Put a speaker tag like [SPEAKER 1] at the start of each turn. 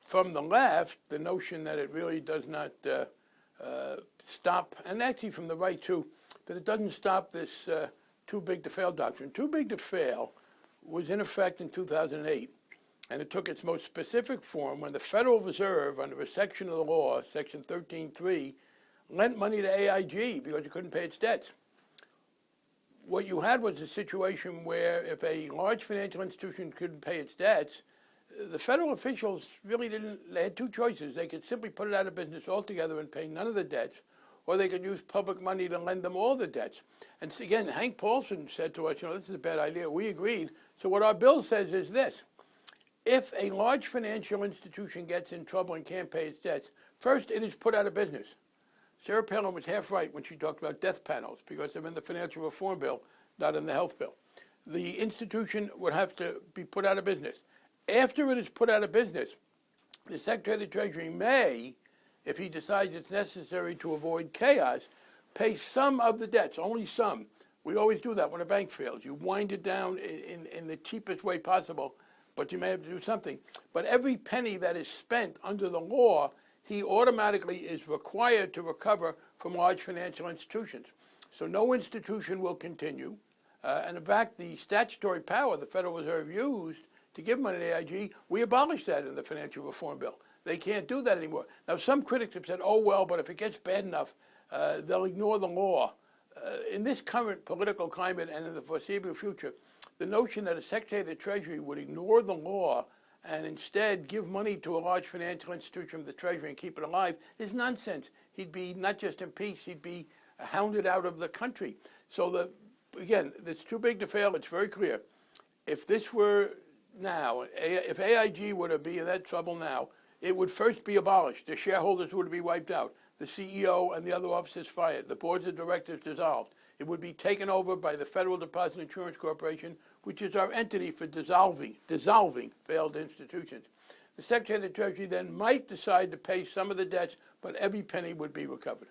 [SPEAKER 1] from the left, the notion that it really does not stop, and actually from the right too, that it doesn't stop this too big to fail doctrine. Too big to fail was in effect in 2008, and it took its most specific form when the Federal Reserve, under a section of the law, Section 13.3, lent money to AIG because it couldn't pay its debts. What you had was a situation where if a large financial institution couldn't pay its debts, the federal officials really they had two choices. They could simply put it out of business altogether and pay none of the debts, or they could use public money to lend them all the debts. And again, Hank Paulson said to us, this is a bad idea. We agreed. So what our bill says is this. If a large financial institution gets in trouble and can't pay its debts, first it is put out of business. Sarah Palin was half right when she talked about death panels because they're in the financial reform bill, not in the health bill. The institution would have to be put out of business. After it is put out of business, the Secretary of the Treasury may, if he decides it's necessary to avoid chaos, pay some of the debts, only some. We always do that when a bank fails. You wind it down in the cheapest way possible, but you may have to do something. But every penny that is spent under the law, he automatically is required to recover from large financial institutions. So no institution will continue. And in fact, the statutory power the Federal Reserve used to give money to AIG, we abolished that in the financial reform bill. They can't do that anymore. Now, some critics have said, oh, well, but if it gets bad enough, they'll ignore the law. In this current political climate and in the foreseeable future, the notion that a Secretary of the Treasury would ignore the law and instead give money to a large financial institution of the Treasury and keep it alive is nonsense. He'd be not just impeached, he'd be hounded out of the country. So, again, it's too big to fail. It's very clear. If this were now, if AIG were to be in that trouble now, it would first be abolished. The shareholders would be wiped out. The CEO and the other officers fired. The boards of directors dissolved. It would be taken over by the Federal Deposit Insurance Corporation, which is our entity for dissolving failed institutions. The Secretary of the Treasury then might decide to pay some of the debts, but every penny would be recovered.